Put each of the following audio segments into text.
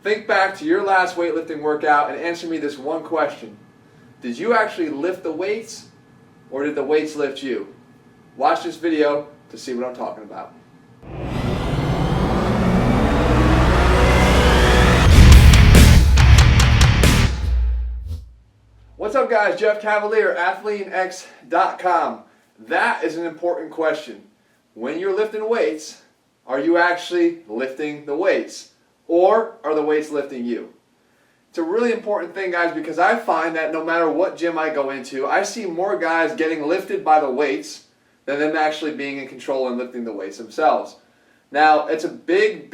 think back to your last weightlifting workout and answer me this one question. Did you actually lift the weights, or did the weights lift you? Watch this video to see what I'm talking about. What's up guys, Jeff Cavaliere, ATHLEAN-X.com. That is an important question. When you're lifting weights, are you actually lifting the weights? Or are the weights lifting you? It's a really important thing guys, because I find that no matter what gym I go into, I see more guys getting lifted by the weights than them actually being in control and lifting the weights themselves. Now, it's a big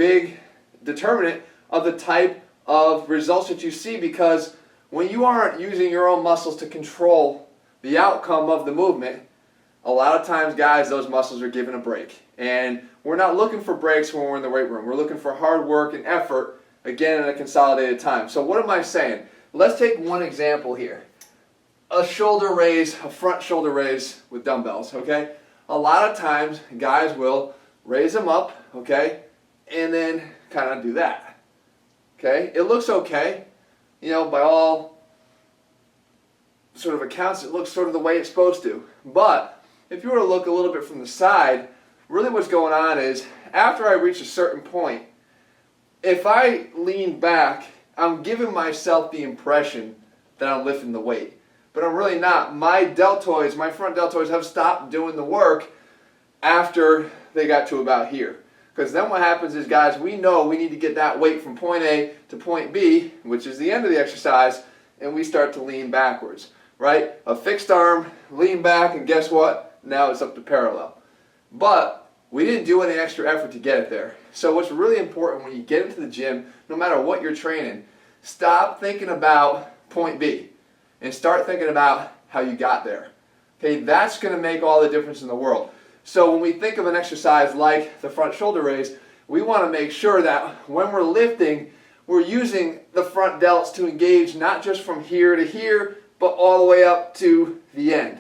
determinant of the type of results that you see, because when you aren't using your own muscles to control the outcome of the movement, a lot of times, guys, those muscles are given a break. And we're not looking for breaks when we're in the weight room. We're looking for hard work and effort, again, in a consolidated time. So what am I saying? Let's take one example here. A shoulder raise, a front shoulder raise with dumbbells, okay? A lot of times, guys will raise them up, okay, and then kind of do that, okay? It looks okay. You know, by all sort of accounts, it looks sort of the way it's supposed to. But if you were to look a little bit from the side, really what's going on is, after I reach a certain point, if I lean back, I'm giving myself the impression that I'm lifting the weight. But I'm really not. My deltoids, my front deltoids, have stopped doing the work after they got to about here. Because then what happens is, guys, we know we need to get that weight from point A to point B, which is the end of the exercise, and we start to lean backwards, right? A fixed arm, lean back, and guess what? Now it's up to parallel. But we didn't do any extra effort to get it there. So what's really important when you get into the gym, no matter what you're training, stop thinking about point B and start thinking about how you got there. Okay, that's going to make all the difference in the world. So when we think of an exercise like the front shoulder raise, we want to make sure that when we're lifting, we're using the front delts to engage not just from here to here, but all the way up to the end.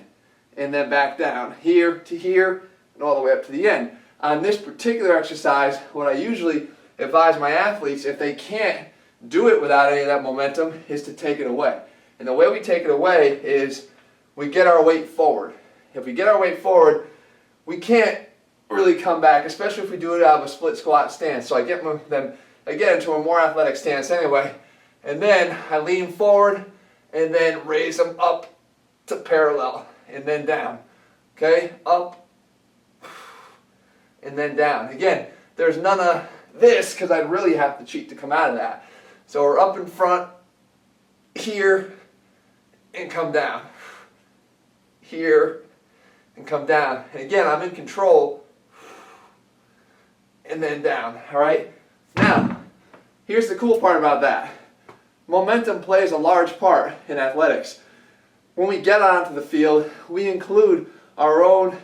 And then back down, here to here, and all the way up to the end. On this particular exercise, what I usually advise my athletes, if they can't do it without any of that momentum, is to take it away. And the way we take it away is we get our weight forward. If we get our weight forward, we can't really come back, especially if we do it out of a split squat stance. So I get them, again, into a more athletic stance anyway, and then I lean forward and then raise them up to parallel and then down. Okay, up and then down. Again, there's none of this because I'd really have to cheat to come out of that. So we're up in front here and come down. Here and come down. And again, I'm in control and then down. All right? Now, here's the cool part about that. Momentum plays a large part in athletics. When we get onto the field, we include our own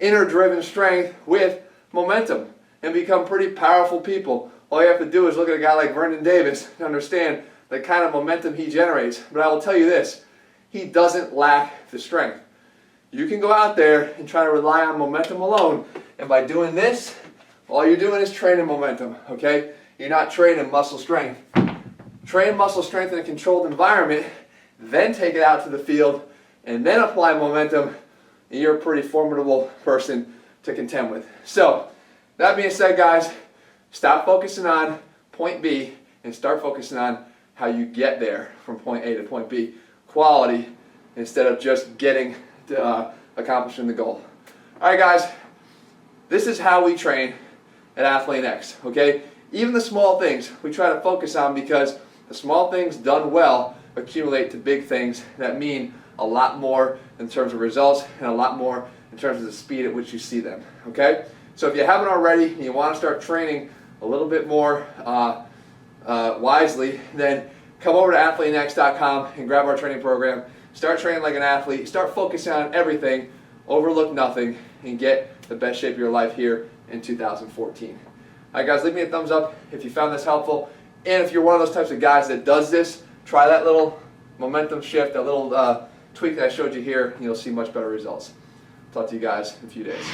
inner driven strength with momentum and become pretty powerful people. All you have to do is look at a guy like Vernon Davis to understand the kind of momentum he generates. But I will tell you this, he doesn't lack the strength. You can go out there and try to rely on momentum alone, and by doing this, all you're doing is training momentum, okay? You're not training muscle strength. Train muscle strength in a controlled environment, then take it out to the field, and then apply momentum, and you're a pretty formidable person to contend with. So, that being said, guys, stop focusing on point B and start focusing on how you get there from point A to point B. Quality instead of just getting to accomplishing the goal. Alright guys, this is how we train at ATHLEAN-X, okay? Even the small things we try to focus on, because the small things done well accumulate to big things that mean a lot more in terms of results and a lot more in terms of the speed at which you see them, okay? So if you haven't already and you want to start training a little bit more wisely, then come over to ATHLEAN-X.com and grab our training program. Start training like an athlete. Start focusing on everything. Overlook nothing and get the best shape of your life here in 2014. Alright guys, leave me a thumbs up if you found this helpful. And if you're one of those types of guys that does this, try that little momentum shift, that little tweak that I showed you here, and you'll see much better results. Talk to you guys in a few days.